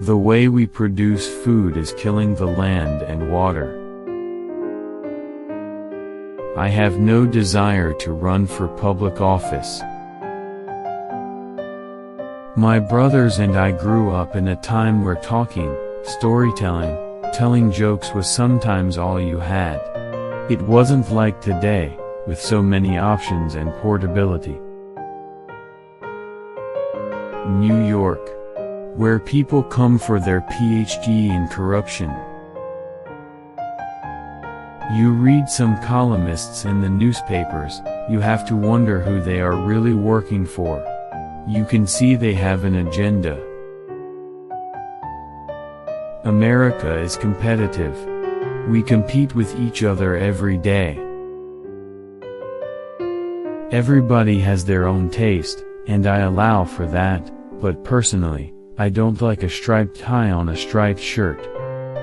The way we produce food is killing the land and water. I have no desire to run for public office. My brothers and I grew up in a time where talking, storytelling, telling jokes was sometimes all you had. It wasn't like today, with so many options and portability. New York, where people come for their PhD in corruption. You read some columnists in the newspapers, you have to wonder who they are really working for. You can see they have an agenda. America is competitive. We compete with each other every day. Everybody has their own taste, and I allow for that, but personally, I don't like a striped tie on a striped shirt.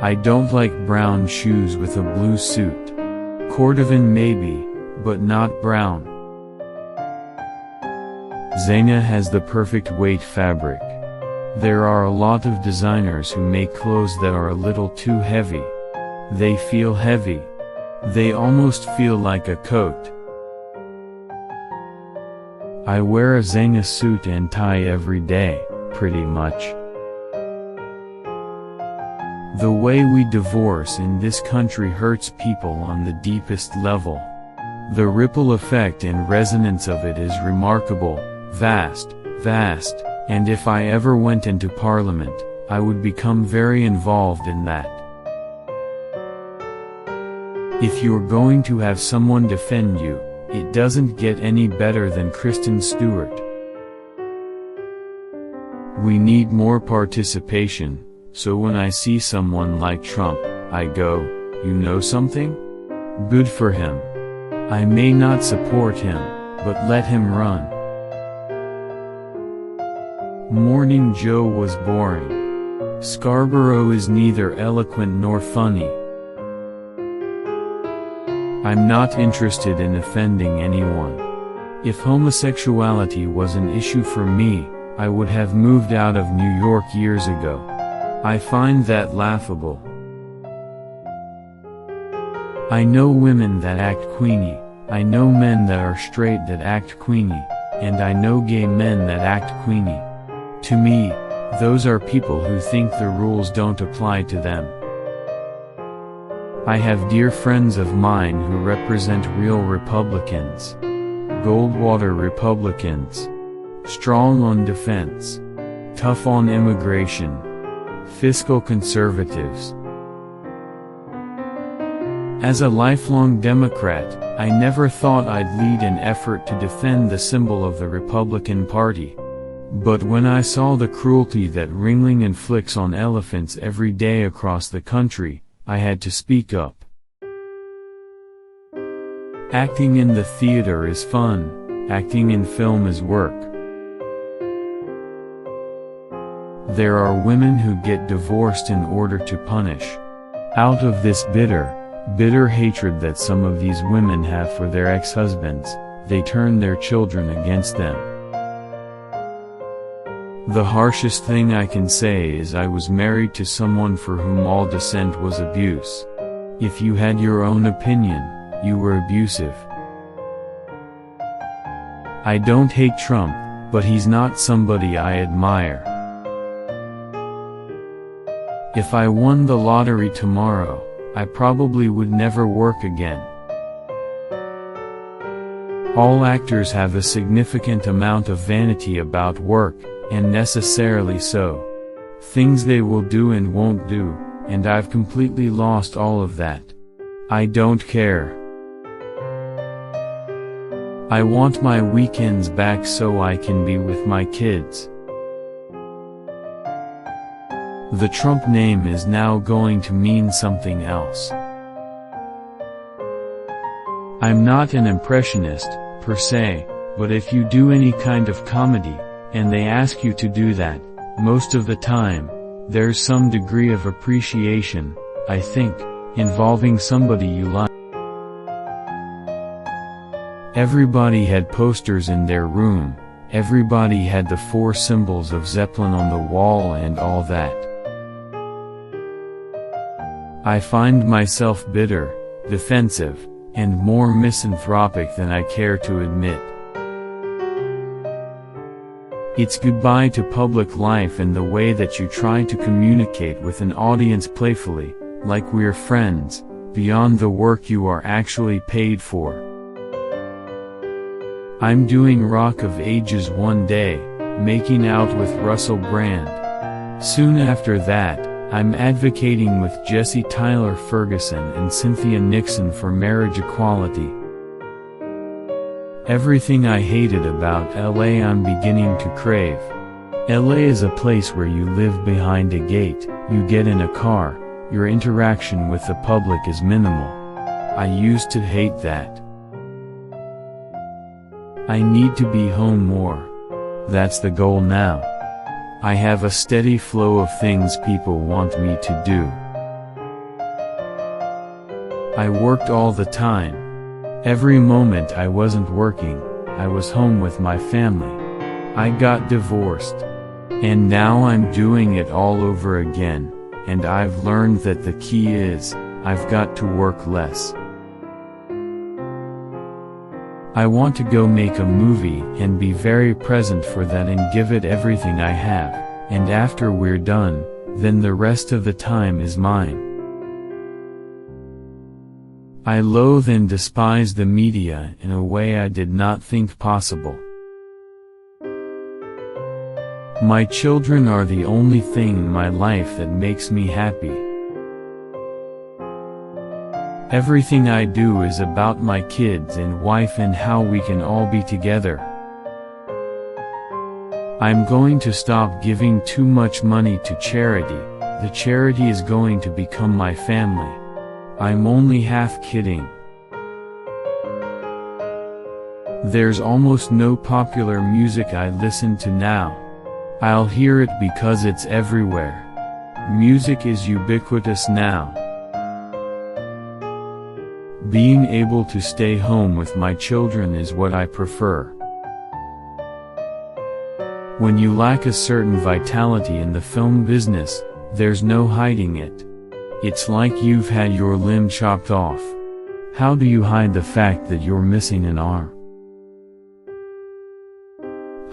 I don't like brown shoes with a blue suit. Cordovan maybe, but not brown. Zegna has the perfect weight fabric. There are a lot of designers who make clothes that are a little too heavy. They feel heavy. They almost feel like a coat. I wear a Zegna suit and tie every day, pretty much. The way we divorce in this country hurts people on the deepest level. The ripple effect and resonance of it is remarkable, vast, and if I ever went into Parliament, I would become very involved in that. If you're going to have someone defend you, it doesn't get any better than Kristen Stewart. We need more participation, so when I see someone like Trump, I go, you know something? Good for him. I may not support him, but let him run. Morning Joe was boring. Scarborough is neither eloquent nor funny. I'm not interested in offending anyone. If homosexuality was an issue for me, I would have moved out of New York years ago. I find that laughable. I know women that act queenie, I know men that are straight that act queenie, and I know gay men that act queenie. To me, those are people who think the rules don't apply to them. I have dear friends of mine who represent real Republicans. Goldwater Republicans. Strong on defense. Tough on immigration. Fiscal conservatives. As a lifelong Democrat, I never thought I'd lead an effort to defend the symbol of the Republican Party. But when I saw the cruelty that Ringling inflicts on elephants every day across the country, I had to speak up. Acting in the theater is fun, acting in film is work. There are women who get divorced in order to punish. Out of this bitter hatred that some of these women have for their ex-husbands, they turn their children against them. The harshest thing I can say is I was married to someone for whom all dissent was abuse. If you had your own opinion, you were abusive. I don't hate Trump, but he's not somebody I admire. If I won the lottery tomorrow, I probably would never work again. All actors have a significant amount of vanity about work, and necessarily so. Things they will do and won't do, and I've completely lost all of that. I don't care. I want my weekends back so I can be with my kids. The Trump name is now going to mean something else. I'm not an impressionist, per se, but if you do any kind of comedy, and they ask you to do that, most of the time, there's some degree of appreciation, I think, involving somebody you like. Everybody had posters in their room, everybody had the 4 symbols of Zeppelin on the wall and all that. I find myself bitter, defensive, and more misanthropic than I care to admit. It's goodbye to public life and the way that you try to communicate with an audience playfully, like we're friends, beyond the work you are actually paid for. I'm doing Rock of Ages one day, making out with Russell Brand. Soon after that, I'm advocating with Jesse Tyler Ferguson and Cynthia Nixon for marriage equality. Everything I hated about LA I'm beginning to crave. LA is a place where you live behind a gate, you get in a car, your interaction with the public is minimal. I used to hate that. I need to be home more. That's the goal now. I have a steady flow of things people want me to do. I worked all the time. Every moment I wasn't working, I was home with my family. I got divorced. And now I'm doing it all over again, and I've learned that the key is, I've got to work less. I want to go make a movie and be very present for that and give it everything I have, and after we're done, then the rest of the time is mine. I loathe and despise the media in a way I did not think possible. My children are the only thing in my life that makes me happy. Everything I do is about my kids and wife and how we can all be together. I'm going to stop giving too much money to charity. The charity is going to become my family. I'm only half kidding. There's almost no popular music I listen to now. I'll hear it because it's everywhere. Music is ubiquitous now. Being able to stay home with my children is what I prefer. When you lack a certain vitality in the film business, there's no hiding it. It's like you've had your limb chopped off. How do you hide the fact that you're missing an arm?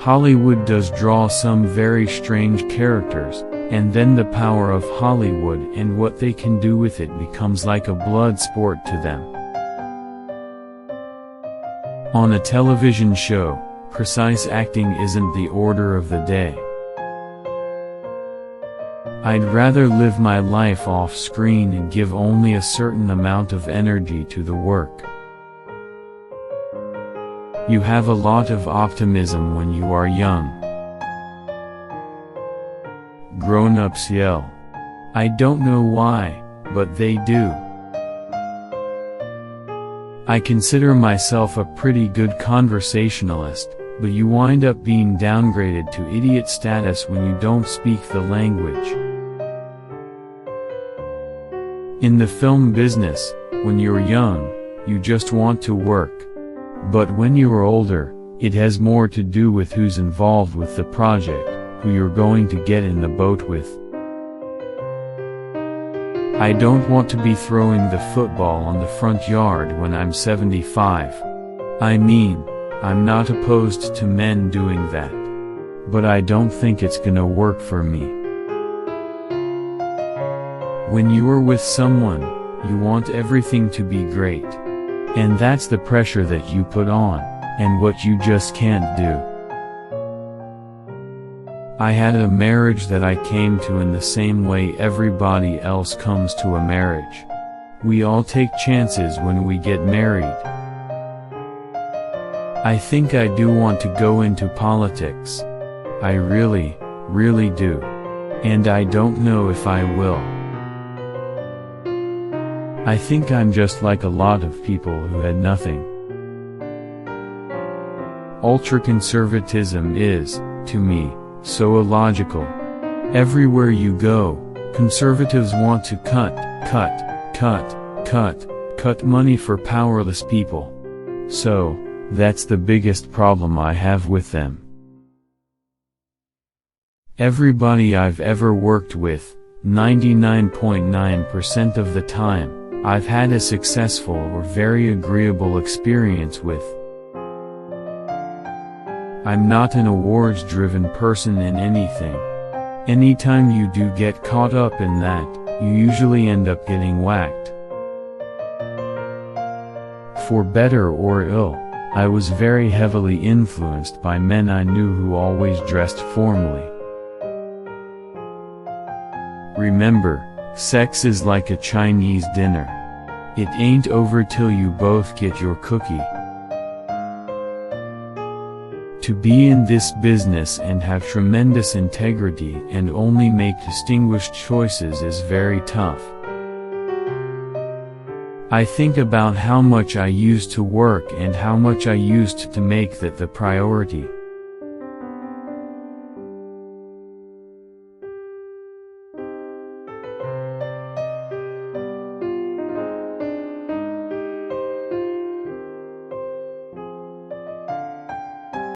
Hollywood does draw some very strange characters, and then the power of Hollywood and what they can do with it becomes like a blood sport to them. On a television show, precise acting isn't the order of the day. I'd rather live my life off screen and give only a certain amount of energy to the work. You have a lot of optimism when you are young. Grown-ups yell. I don't know why, but they do. I consider myself a pretty good conversationalist, but you wind up being downgraded to idiot status when you don't speak the language. In the film business, when you're young, you just want to work. But when you're older, it has more to do with who's involved with the project, who you're going to get in the boat with. I don't want to be throwing the football on the front yard when I'm 75. I mean, I'm not opposed to men doing that. But I don't think it's gonna work for me. When you're with someone, you want everything to be great. And that's the pressure that you put on, and what you just can't do. I had a marriage that I came to in the same way everybody else comes to a marriage. We all take chances when we get married. I think I do want to go into politics. I really, really do. And I don't know if I will. I think I'm just like a lot of people who had nothing. Ultra-conservatism is, to me, so illogical. Everywhere you go, conservatives want to cut money for powerless people. So, that's the biggest problem I have with them. Everybody I've ever worked with, 99.9% of the time, I've had a successful or very agreeable experience with. I'm not an awards-driven person in anything. Anytime you do get caught up in that, you usually end up getting whacked. For better or ill, I was very heavily influenced by men I knew who always dressed formally. Remember, sex is like a Chinese dinner. It ain't over till you both get your cookie. To be in this business and have tremendous integrity and only make distinguished choices is very tough. I think about how much I used to work and how much I used to make that the priority.